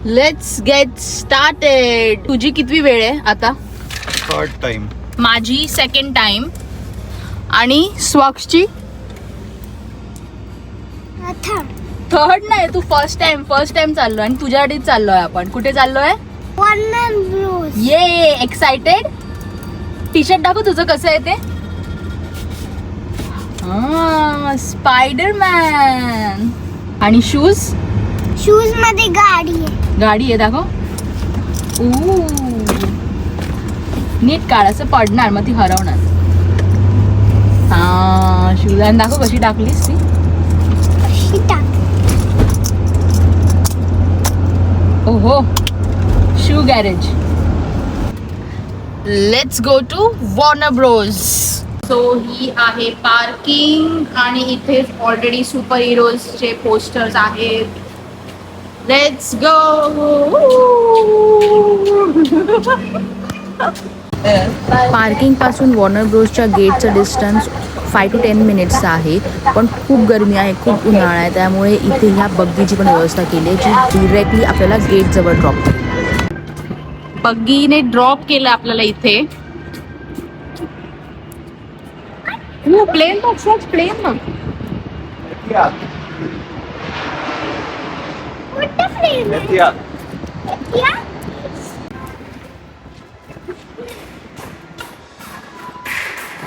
Let's get started. तुझी कितवी वेळ आहे आता? Third time. माझी सेकंड टाइम. आणि स्वक्षची थर्ड नाही, तू फर्स्ट टाइम चाललोय. आणि तुझ्यासाठीच चाललोय आपण. कुठे चाललोय? ये एक्साइटेड. टी शर्ट दाखव तुझं कसं आहे ते. स्पायडरमॅन. आणि शूज मध्ये गाडी आहे दाखव. नीट काढ, असं पडणार मग ती हरवणार. हा शूज. आणि दाखव कशी टाकलीस ती. ओहो, शू garage. Let's go to Warner Bros. So ही आहे पार्किंग आणि इथे ऑलरेडी सुपर हिरोजचे पोस्टर्स आहेत. Let's go. पार्किंग पासून वॉर्नर ब्रोजच्या गेटचं डिस्टन्स 5 to 10 मिनिट्सचं आहे. पण खूप गरमी आहे, खूप उन्हाळा आहे, त्यामुळे इथे ह्या बग्गीची पण व्यवस्था केली आहे जी डिरेक्टली आपल्याला गेटजवळ ड्रॉप केली. बग्गीने ड्रॉप केलं आपल्याला इथे. प्लेन बघ, प्लेन बघ.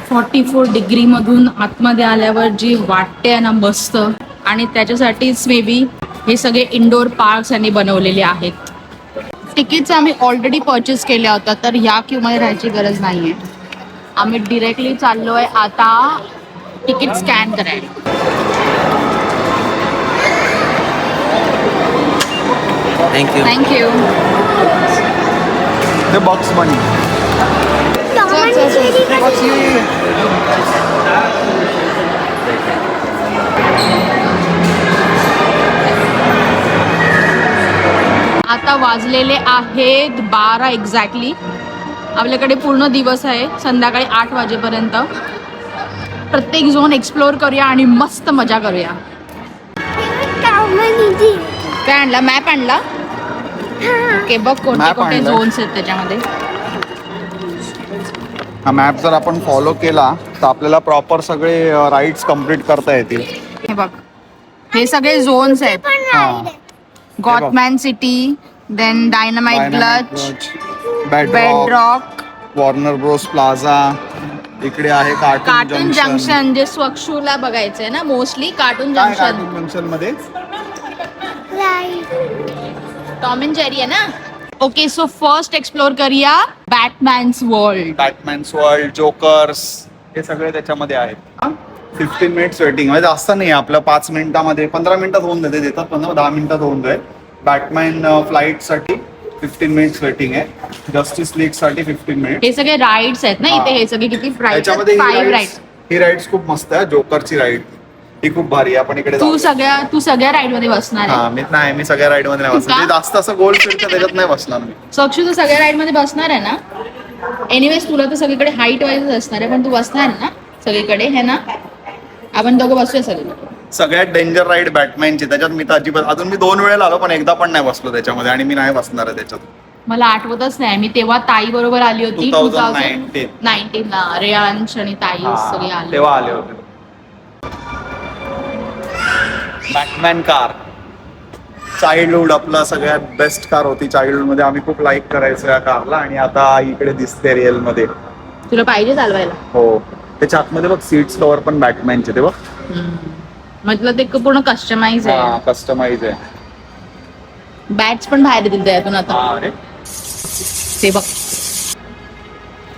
44 डिग्री मधून आतमध्ये आल्यावर जी वाटते ना मस्त. आणि त्याच्यासाठीच मे बी हे सगळे इंडोर पार्क्स यांनी बनवलेले आहेत. तिकीट्स आम्ही ऑलरेडी परचेस केल्या होत्या, तर ह्या क्यू मध्ये राहायची गरज नाहीये. आम्ही डिरेक्टली चाललोय आता तिकीट स्कॅन करायला. थँक्यू. ते बॉक्स बनी. आता वाजलेले आहेत 12 एक्झॅक्टली. आपल्याकडे पूर्ण दिवस आहे, संध्याकाळी 8 वाजेपर्यंत. प्रत्येक झोन एक्सप्लोर करूया आणि मस्त मजा करूया. काय आणला? मॅप आणला. ओके, बघ कोणते कोणते झोन्स आहेत त्याच्यामध्ये. हा मॅप जर आपण फॉलो केला तर आपल्याला प्रॉपर सगळे राईड्स कम्प्लीट करता येतील. हे बघ, हे सगळे झोन्स आहेत. Gotham city, then dynamite lunch, Bedrock, Warner Bros plaza. इकडे आहे कार्टून जंक्शन, जे स्वक्षूला बघायचंय ना मोस्टली. कार्टून जंक्शन मध्ये टॉम अँड जेरी आहे ना. ओके, सो फर्स्ट एक्सप्लोर करूया बॅटमॅन्स वर्ल्ड. जोकर्स, हे सगळे त्याच्यामध्ये आहेत. 15 मिनिट्स वेटिंग म्हणजे जास्त नाही, आपलं 5 मिनिटामध्ये 15 मिनिटात होऊन जाते. देतात 10 मिनिटात होऊन जाईल. बॅटमॅन फ्लाईट साठी 15 मिनिट्स वेटिंग आहे. जस्टिस लीग साठी 15 मिनिट. हे सगळे राईड्स आहेत ना इथे. हे सगळे किती राईड्स? 5 राईड्स. ही राईड्स खूप मस्त आहे. जोकरची राईड ही खूप भारी आहे. आपण इकडे तू सगळ्या राईड मध्ये बसणार आहे? मी सगळ्या राईड मध्ये नाही बसणार. जास्त असं गोल फिरतं त्याच्यात नाही बसणार मी. सक्षू तू सगळ्या राईड मध्ये बसणार आहे ना? एनिवेज तुला तर सगळीकडे हाईट वाईज असणार आहे, पण तू बसणार ना सगळीकडे, हे ना? आपण दोघं बसूया सगळीकडे. सगळ्यात डेंजर राईड बॅटमॅनची. त्याच्यात मी तर अजिबात, अजून मी 2 वेळेला आलो पण एकदा पण नाही बसलो त्याच्यामध्ये. आणि मी नाही बसणार आहे त्याच्यात. मला आठवतच नाही. मी तेव्हा ताई बरोबर आली होती 2019 ला. रेयांश आणि ताई सगळे आले, तेव्हा आले होते. बॅटमॅन कार चाइल्डहुड आपला सगळ्यात बेस्ट कार होती. चाइल्डहुड मध्ये आम्ही खूप लाईक करायचो या कारला. आणि आता इकडे दिसते रिअल मध्ये. तुला पाहिजे चालवायला? हो. त्याच्या आतमध्ये बघ सीट्स कव्हर पण बॅटमॅनचे. ते बघ, मतलब ते पूर्ण कस्टमाइज आहे. कस्टमाइज आहे. बॅट्स पण बाहेर येतील त्यातून आता. ते बघ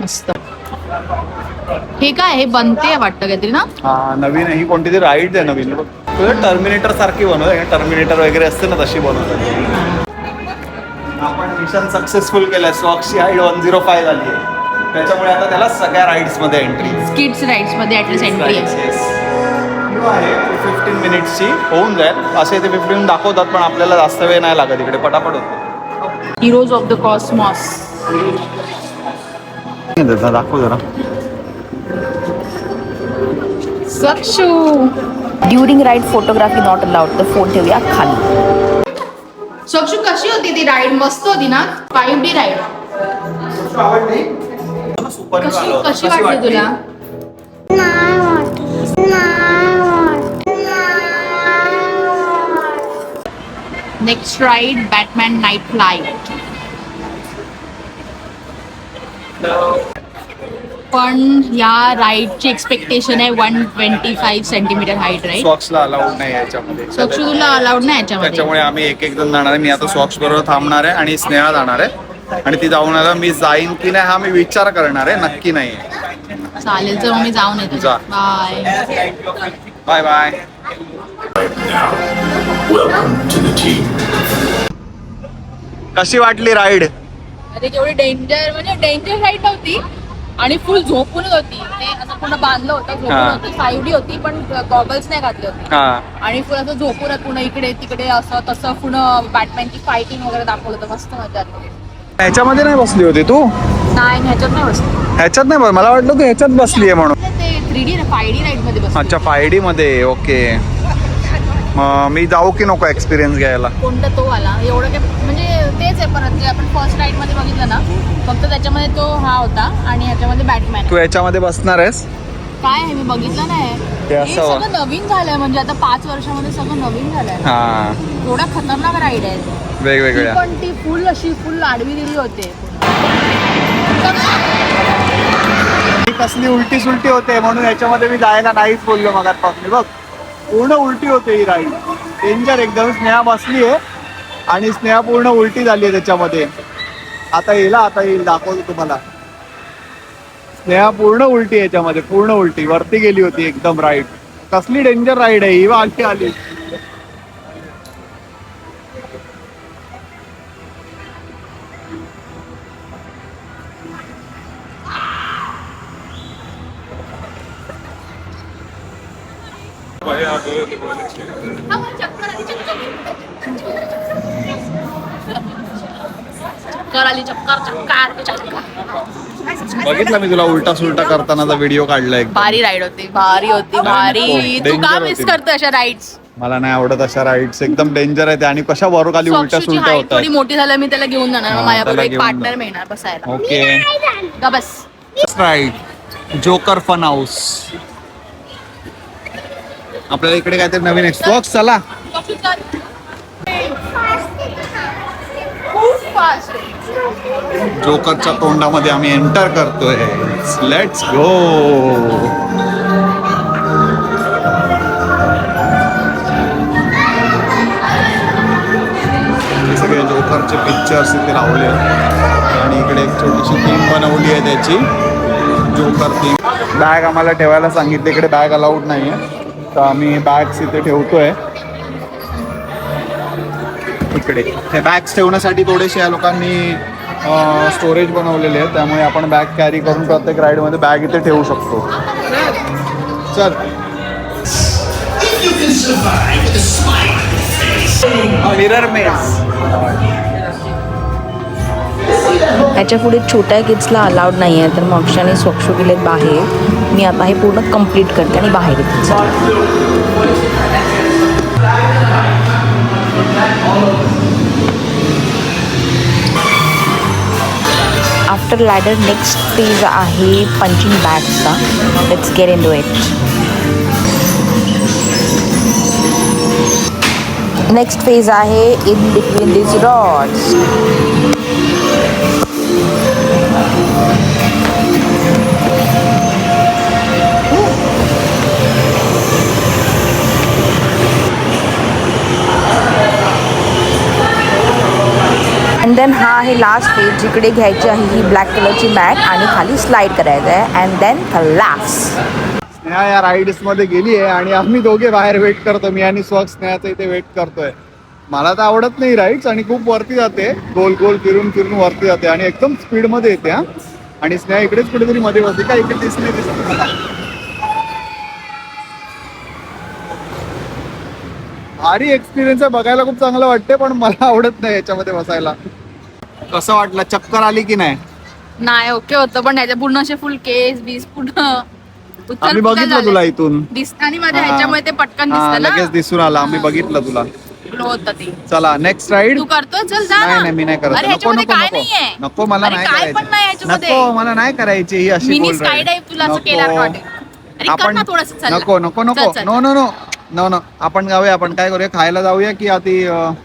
मस्त. हे काय, हे बनते वाटतं काहीतरी ना. नवीन ही कोणती तरी राईड आहे नवीन. टर्मिनेटर सारखी बनवत. टर्मिनेटर वगैरे असते ना तशी बनवतात. आपण मिशन सक्सेसफुल केलंय. स्वक्षी हाईट 105 झाली आहे. त्याच्यामुळे आता त्याला सगळ्या राईड्स मध्ये एंट्री. किड्स राईड्स मध्ये ऍटलीस्ट एंट्री आहे. 15 मिनिट्सची होऊन जाईल. असे ते 15 दाखवतात पण आपल्याला जास्त वेळ नाही लागत. इकडे पटापट होतो. हिरोज ऑफ द कॉस्मॉस दाखव जरा. Sakshu. During ride photography not allowed. तर फोन ठेवूया खाली. सक्षू कशी होती ती राईड? मस्त होती ना? 5D ride. कशी वाटली तुला? Next ride Batman night flight. पण या राईडची एक्सपेक्टेशन आहे 125 सेंटीमीटर हाईट राईट. सॉक्सला अलाउड नाही याच्यामध्ये. सक्षू तुला अलाउड नाही याच्यामध्ये. त्याच्यामुळे आम्ही एक जण जाणार आहे. मी आता सॉक्स बरोबर थांबणार आहे आणि स्नेहा जाणार आहे आणि ती जाऊन आला मी जाईन की नाही हा मी विचार करणार आहे. नक्की नाही. चालेल तर मी जाऊन येतो. जा. Bye bye bye. कशी वाटली राईड? अरे केवढी डेंजर, म्हणजे डेंजर राईड नव्हती आणि फुल झोपूनच होती. ते असं पूर्ण बांधलं होतं, झोपून होती. 5D होती पण गॉगल्स नाही घातले होते आणि फुल असं झोपून पूर्ण इकडे तिकडे असं तसं पूर्ण बॅटमॅनची फायटिंग वगैरे दाखवलं होतं. मस्त मजा आली. ह्याच्यामध्ये नाही बसली होती तू? नाही ह्याच्यात नाही बसली. ह्याच्यात नाही मला वाटलं तू ह्याच्यात बसली आहे म्हणून. ते 3D 5D राईड मध्ये बसली. अच्छा 5D मध्ये. ओके. मी जाऊ की नको एक्सपिरियन्स घ्यायला? कोणता तो आला एवढं काय म्हणजे तेच आहे परत जे आपण फर्स्ट राईड मध्ये बघितलं ना, फक्त त्याच्यामध्ये तो हा होता आणि ह्याच्यामध्ये बॅटमॅन. तू याच्यामध्ये बसणार आहेस? काय आहे मी बघितलं नाही. ते हे असं सगळं नवीन झालंय म्हणजे आता 5 वर्षामध्ये सगळं नवीन झालंय. हा थोडा खतरनाक राईड आहे. वेगवेगळ्या पण ती फुल अशी फुल आडवी दिली होते. कसली उलटी सुलटी होते म्हणून याच्यामध्ये मी जायला नाहीच बोललो मगापासून. बघ पूर्ण उलटी होते ही राईड. डेंजर एकदम. स्नेहा बसली आहे आणि स्नेहा पूर्ण उलटी झाली आहे त्याच्यामध्ये. आता येईल दाखवतो तुम्हाला. स्नेहा पूर्ण उलटी याच्यामध्ये, पूर्ण उलटी वरती गेली होती एकदम राईड. कसली डेंजर राईड आहे ही. आली बघितलं मी तुला उलटा सुलटा करतानाचा व्हिडिओ काढलाय. भारी राईड होती. भारी. तू का मिस करतो अशा राईड्स? मला नाही आवडत अशा राईड्स. एकदम डेंजर आहे आणि कशा वर खाली उलटा सुलटा होता. थोडी मोठी झालं मी त्याला घेऊन जाणार. माझ्याबरोबर एक पार्टनर मिळणार बसायला. ओके का बस. Ride joker fun house. आपल्याला इकडे काहीतरी नवीन एक्सबॉक्स. चला जोकरच्या तोंडामध्ये आम्ही एंटर करतोय. Let's go. सगळे जोकरचे पिक्चर्स इथे लावले आणि इकडे एक छोटीशी थीम बनवली आहे त्याची, जोकर थीम. बॅग आम्हाला ठेवायला सांगितलं. इकडे बॅग अलाउड नाही आहे तर आम्ही बॅग्स इथे ठेवतोय. इकडे हे बॅग्स ठेवण्यासाठी थोडेसे या लोकांनी स्टोरेज बनवलेले आहे. त्यामुळे आपण बॅग कॅरी करून प्रत्येक राईडमध्ये बॅग इथे ठेवू शकतो. चल मिरर मेज. ह्याच्या पुढे छोट्या किड्सला अलाउड नाही आहे तर मग अक्षाने स्वच्छ गेलेत बाहेर. मी आता हे पूर्ण कंप्लीट करते आणि बाहेर येते. आफ्टर लॅडर नेक्स्ट फेज आहे पंचिंग बॅग्सचा. Let's get into it. Next phase आहे in between this rods. And then हा आहे लास्ट फेज जिकडे घ्यायची आहे ही ब्लॅक कलरची बॅग आणि खाली स्लाइड करायचं आहे. अँड देन खलास. स्नेहा या राईड्स मध्ये गेली आहे आणि आम्ही दोघे बाहेर वेट करतो. मी आणि स्वच्छ स्नेहाचं इथे वेट करतोय. मला तर आवडत नाही राईड्स आणि खूप वरती जाते. गोल गोल फिरून फिरून वरती जाते आणि एकदम स्पीड मध्ये येते. हा आणि स्नेहा इकडेच कुठेतरी मध्ये बसते का? इकडे दिसत मला. भारी एक्सपिरियन्स आहे. बघायला खूप चांगलं वाटते पण मला आवडत नाही याच्यामध्ये बसायला. कसं वाटलं? चक्कर आली की नाही? नाही ओके होतं पण ह्याच्या पूर्ण असे फुल केस बीस पूर्ण आम्ही बघितलं तुला इथून आणि माझ्या ह्याच्यामुळे ते पटकन दिसतं ना. लगेच दिसून आला. आम्ही बघितलं तुला. ग्लो होतं ते. चला नेक्स्ट राईड. तू करतो चल जा नाही ना. नाही मी नाही करत. अरे नको ह्याच्यामध्ये नको काय नको नाहीये. नको मला अरे नाही काय पण नाही करायची. ह्याच्यामध्ये. नको मला नाही करायची ही अशी मिनी बोल स्काय डाईव्ह तुला असं केल्यावर वाटेल. अरे कर ना थोडंसं चल. नको नको नको चल, चल, no no no no no आपण जाऊया. आपण काय करूया खायला जाऊया की आधी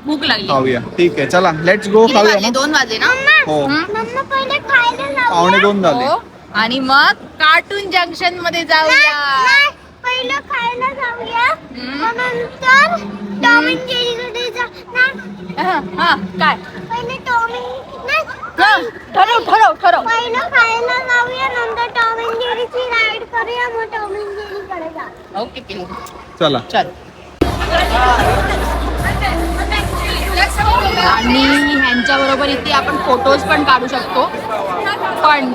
भूक लागली. खाऊया. ठीक आहे चला लेट्स गो किती खाऊया वाजले? ना. 2 वाजले ना. हो मम्मा पहिले खायला जाऊ. पावणे 2 झाले. हो. आणि मग कार्टून जंक्शन मध्ये जाऊया. नाही, पहिलं खायला जाऊया. मग नंतर टॉम अँड जेरीकडे जा. नाही, हा काय पहिले टॉम अँड नाही. हा, ठरव. पहिलं खायला जाऊया, नंतर टॉम अँड जेरीची राईड करूया, मग टॉम अँड जेरीकडे जा. ओके केलं. चला चल. आणि ह्यांच्या बरोबर इथे आपण फोटोज पण काढू शकतो.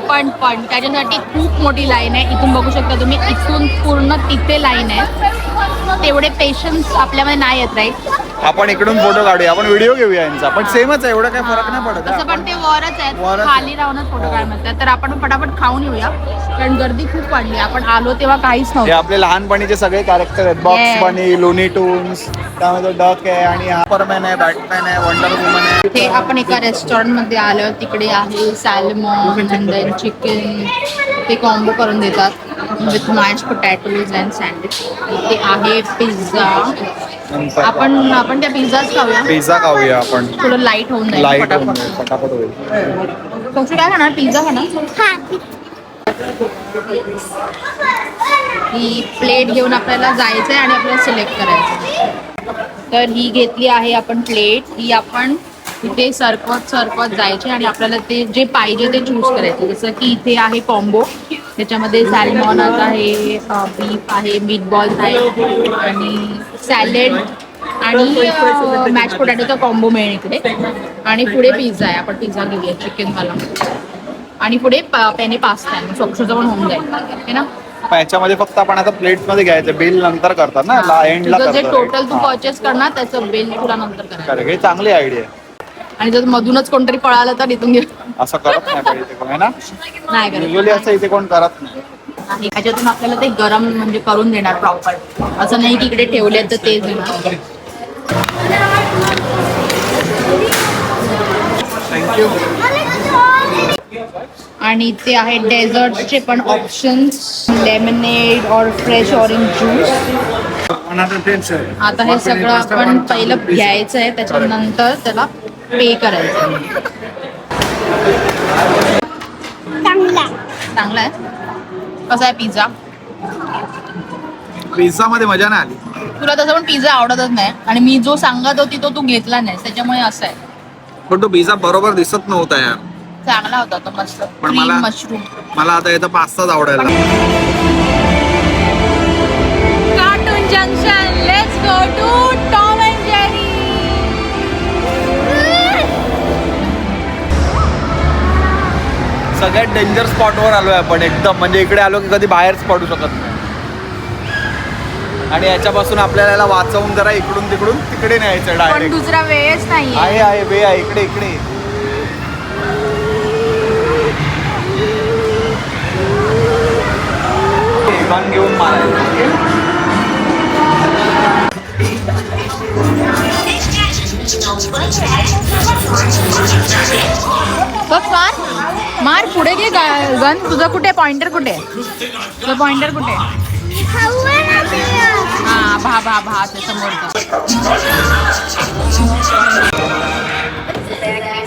पण त्याच्यासाठी खूप मोठी लाईन आहे. इथून बघू शकता तुम्ही. इथून पूर्ण तिथे लाईन आहे. तेवढे पेशन्स आपल्यामध्ये नाही येत राईट. आपण इकडून फोटो काढूया. आपण व्हिडिओ घेऊया यांचा. पण सेमच आहे एवढा काय फरक नाही पडत. तसं पण ते वरच आहेत. वरच आहे. खाली राहूनच फोटो काढ म्हणतात. तर आपण फटाफट खाऊन येऊया कारण गर्दी खूप वाढली. आपण आलो तेव्हा काहीच हे नव्हतं. आपले लहानपणीचे सगळे कॅरेक्टर आहेत. Box Yeah. बनी, लोनी टून्स, त्यामध्ये डक आहे आणि सुपरमॅन आहे, बॅटमॅन आहे, वंडर वुमन आहे. हे आपण एका रेस्टॉरंट मध्ये आलो. तिकडे आहे सॅल्मॉन अँड देन चिकन. ते कॉम्बो करून देतात with mash potatoes and sandwich. इथे आहे पिझ्झा. नंतर आपण त्या पिझ्झाच खाऊया. पिझ्झा खाऊया आपण. थोडं लाईट होऊन जाईल लाईट फटाफट. पटापट होईल. कसं काय खाणार? पिझ्झा खाणार. ही प्लेट घेऊन आपल्याला जायचं आहे आणि आपल्याला सिलेक्ट करायचं. तर ही घेतली आहे आपण प्लेट. ही आपण इथे सरकवत जायचे आणि आपल्याला ते जे पाहिजे ते चूज करायचं. जसं की इथे आहे कॉम्बो. त्याच्यामध्ये सॅल्मॉन आहे, बीफ आहे, मीट बॉल्स आहे आणि सॅलेड आणि मॅश पोटॅटोचा कॉम्बो मिळेल इकडे. आणि पुढे पिझ्झा आहे. आपण पिझ्झा घेऊया चिकनवाला. आणि पुढे पेने पास्ता आहे. स्वच्छता पण होऊन जाईल है ना. याच्यामध्ये फक्त आपण आता प्लेट मध्ये घ्यायचं. बिल नंतर करतात ना एंडला तुझं जे करतात. टोटल तू परचेस करणार त्याचं बिल तुला नंतर करायचं. हे चांगली आयडिया आहे. आणि जर मधूनच कोणतरी पळालं तर इथून घे. असं करत नाही पाहिजे कोण आहे ना. नाही करत. युजली असं इथे कोण करत नाही. नाही. ह्याच्यातून आपल्याला ते गरम म्हणजे करून देणार प्रॉपर. असं नाही की इकडे ठेवले तर तेच देणार. थँक्यू. आणि ते आहे डेझर्टचे पण ऑप्शन्स. लेमनेड और फ्रेश ऑरेंज ज्यूस. आता हे सगळं आपण पहिलं घ्यायचं आहे. त्याच्यानंतर त्याला पे करायचं. चांगला आहे. कसा आहे पिझ्झा? पिझ्झा मध्ये मजा नाही आली. तुला तसं पण पिझ्झा आवडतच नाही आणि मी जो सांगत होती तो तू घेतला नाही. त्याच्यामुळे असं आहे. पण तो पिझ्झा बरोबर दिसत नव्हता यार. चांगला होता तो मस्त. पण क्रीम मला- मशरूम. मला आता इथं पास्ताच आवडायला. Cartoon junction. Let's go to Tom and Jerry. सगळ्यात डेंजर स्पॉटवर आलोय आपण एकदम. म्हणजे इकडे आलो की कधी बाहेरच पडू शकत नाही. आणि याच्यापासून आपल्याला याला वाचवून जरा इकडून तिकडून तिकडे न्यायचं पण डायरेक्ट. दुसरा वेळच नाहीये. आहे वे आहे इकडे इकडे. गन घेऊन मारायचं. बघ मार पुढे घे गन. तुझा कुठे पॉइंटर कुठे? तुझा पॉइंटर कुठे? हा भा ते समोरचा.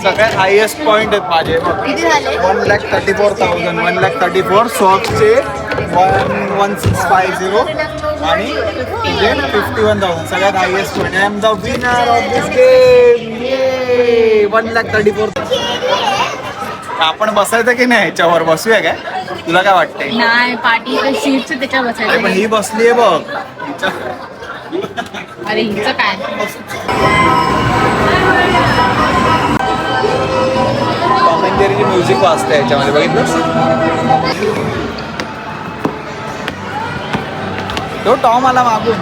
सगळ्यात हायएस्ट पॉइंट आहेत माझे. किती झाले? 1,34,000. 1,34,000 सॉक्सचे 1,1650 आणि 51,000. सगळ्यात highest point. I am the winner of this game. 1,34,000. आपण बसायचं की नाही याच्यावर? बसूया काय? तुला काय वाटतंय? नाही पार्टी सीटचं त्याच्यावर अरे पण बसायचं. ही बसलीये बघ. अरे हिचं काय? टॉम अँड जेरीची म्युझिक वाजते याच्यामध्ये बघितलं. तो टॉम आला मागून.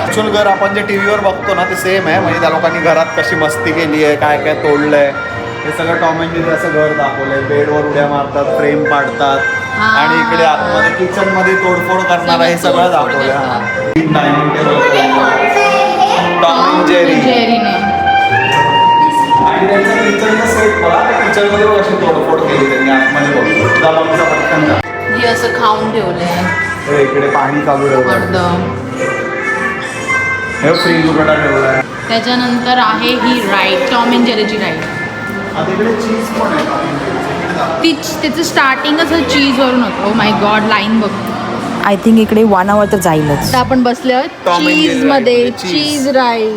ऍक्च्युअल घर आपण जे टीव्हीवर बघतो ना ते सेम आहे. म्हणजे त्या लोकांनी घरात कशी मस्ती केली आहे, काय काय तोडलंय हे सगळं टॉम अँड जेरी असं घर दाखवलंय. बेडवर उड्या मारतात, फ्रेम पाडतात आणि इकडे आतमध्ये किचन मध्ये तोडफोड करणारा हे सगळं दाखवलंय. Dining table Tom and Jerry आणि त्यांचं किचनचं सेट बघा. किचन मध्ये अशी तोडफोड केली त्यांनी आतमध्ये बघ. दबावचा पटकन का हे असं खाऊन ठेवलंय. इकडे पाणी चालू ठेवलं. हे फ्रीज उघडा ठेवलाय. त्याच्यानंतर आहे ही राईड, टॉम अँड जेरीची राईड. आता इकडे चीज पण आहे. त्याचं स्टार्टिंगच चीजवरून होतं. ओ माय गॉड, लाईन बघ. आय थिंक इकडे 1 hour तर जाईलच. आता आपण बसले आहोत Tom and Jerry चीज मध्ये. ride. Cheese ride.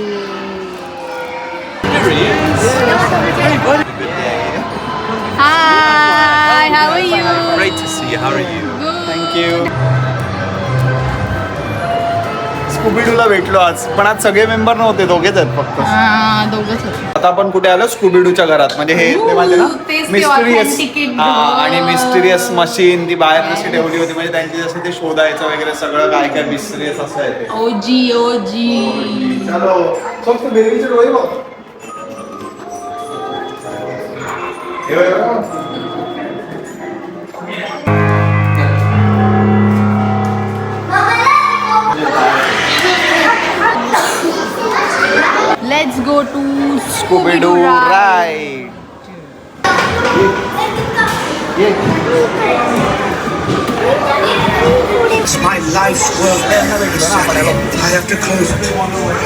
Hi, how are you? Great to see you. How are you? Thank you. स्कूबीडूला भेटलो आज, पण आज सगळे मेंबर नव्हते, दोघेच आहेत फक्त. दोघंच होते. आता आपण कुठे आलो? स्कूबीडूच्या घरात. म्हणजे हे ते माहिती ना, तेच ते मिस्टिरियस. authenticate आणि मिस्टिरियस मशीन ती बाहेर जशी ठेवली होती, म्हणजे त्यांची जसं ते शोधायचं वगैरे सगळं काय काय मिस्टिरियस असं आहे ते. ओजी. चलो फक्त बेबीचे डोळे बघ. हे बघ. Let's go to Scooby Doo ride. It's my life's work. I have to close it.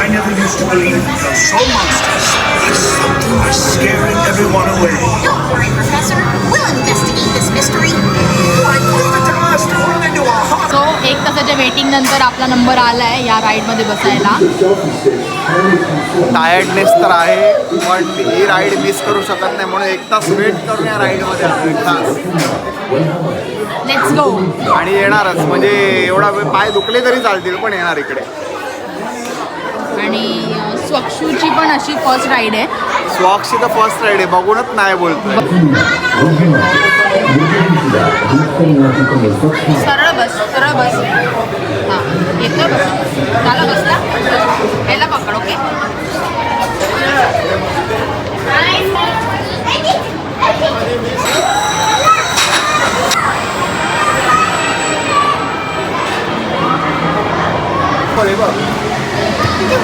I never used to believe in those soul monsters. There's something scaring everyone away. Don't worry, Professor. We'll investigate this mystery. Like, leave it to us to run into a hot. So 1 तासाच्या waiting नंतर आपला number आलाय या ride मध्ये बसायला. Tiredness तर आहे, पण ही राईड मिस करू शकत नाही, म्हणून 1 तास वेट करून या राईडमध्ये आलो. 1 तास लेट्स गो. आणि येणारच, म्हणजे एवढा वेळ पाय दुखले तरी चालतील, पण येणार इकडे. आणि स्वक्षूची पण अशी फर्स्ट राईड आहे. स्वॉक्सची तर फर्स्ट राईड आहे, बघूनच नाही बोलतोय. सरळ बस, सरळ बस. हां, येतो बस. त्याला बसला, याला पकड. ओके.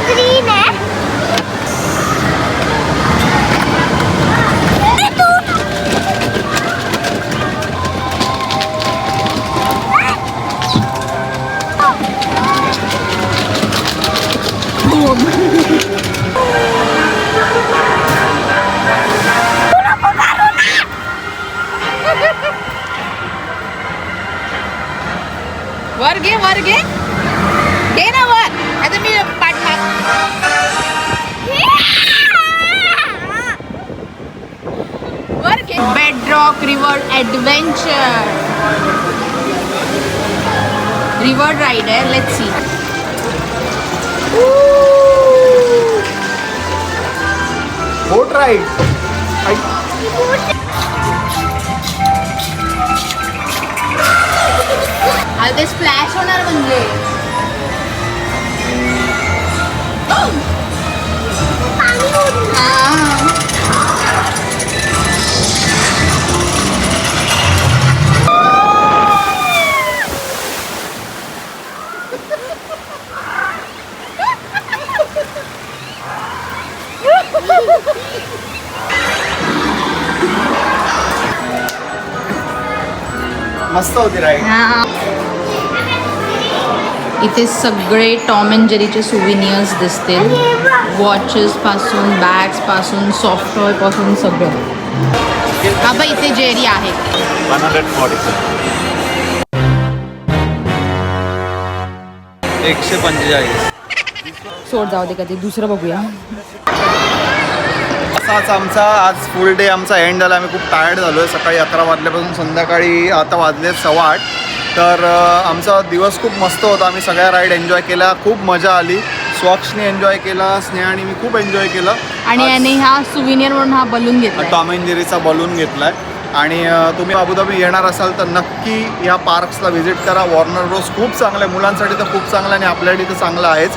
ग्रीन आहे. वर घे, वर घे. घे ना वर. आता मी पाठ वर घे. Bedrock river adventure. River ride आहे. Let's see. Boat ride. आता ते स्प्लॅश होणार म्हणजे. मस्त होती राईड. इथे सगळे टॉम अँड जेरीचे सुविनियर्स दिसतील. वॉचेस पासून, बॅग्स पासून, सॉफ्टवेअर पासून सगळं. हा बघ, इथे जेरी आहे. 145. सोड, जाऊ दे, कधी दुसरं बघूया. असाच आमचा आज फुल डे आमचा एंड झाला. आम्ही खूप टायर्ड झालो आहे. सकाळी 11 वाजल्यापासून संध्याकाळी आता वाजले 8:15. तर आमचा दिवस खूप मस्त होता. आम्ही सगळ्या राईड एन्जॉय केल्या, खूप मजा आली. स्वॉक्सने एन्जॉय केला, स्नेहाने मी खूप एन्जॉय केलं. आणि याने हा सुविनियर म्हणून हा बलून घेतला. टॉम अँड जेरीचा बलून घेतलाय. आणि तुम्ही अबुधाबी येणार असाल तर नक्की या पार्क्सला व्हिजिट करा. वॉर्नर ब्रोस खूप चांगलं आहे, मुलांसाठी तर खूप चांगलं आहे आणि आपल्यासाठी तर चांगलं आहेच.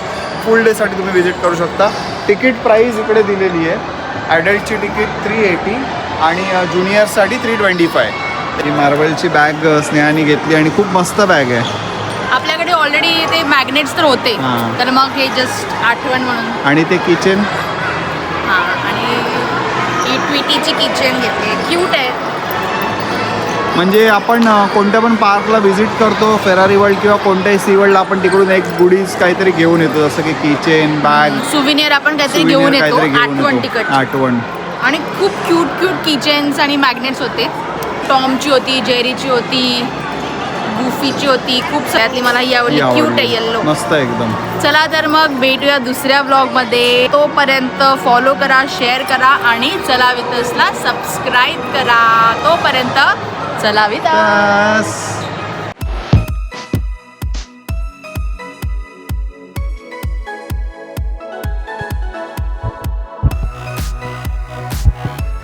फुल डेसाठी तुम्ही व्हिजिट करू शकता. तिकीट प्राईस इकडे दिलेली आहे. ॲडल्टची तिकीट 380 आणि ज्युनियरसाठी 325. तरी मार्वलची बॅग स्नेहाने घेतली आणि खूप मस्त बॅग आहे. आपल्याकडे ऑलरेडी ते मॅग्नेट्स तर होते, हां. तर मग हे जस्ट आठवण म्हणून. आणि ते किचन हां, आणि ही ट्विटीची किचन घेतली, क्यूट आहे. म्हणजे आपण कोणत्या पण पार्कला व्हिजिट करतो, फेरारी वर्ल्ड किंवा कोणत्याही सी वर्ल्डला, आपण तिकडून एक गुडीज काहीतरी घेऊन येतो, जसं की किचन, बॅग, सुविनियर आपण काहीतरी घेऊन येतो, आठवण टिकट. आठवण. आणि खूप क्यूट किचन्स आणि मॅग्नेट्स होते. टॉमची होती, जेरीची होती, गुफीची होती, खूप सगळ्यातली मला ही आवडली. क्यूट आहे, येल्लो, मस्त आहे एकदम. चला तर मग भेटूया दुसऱ्या ब्लॉगमध्ये. तोपर्यंत फॉलो करा, शेअर करा आणि चला विथ असला सबस्क्राईब करा. तोपर्यंत चला विथ Yes.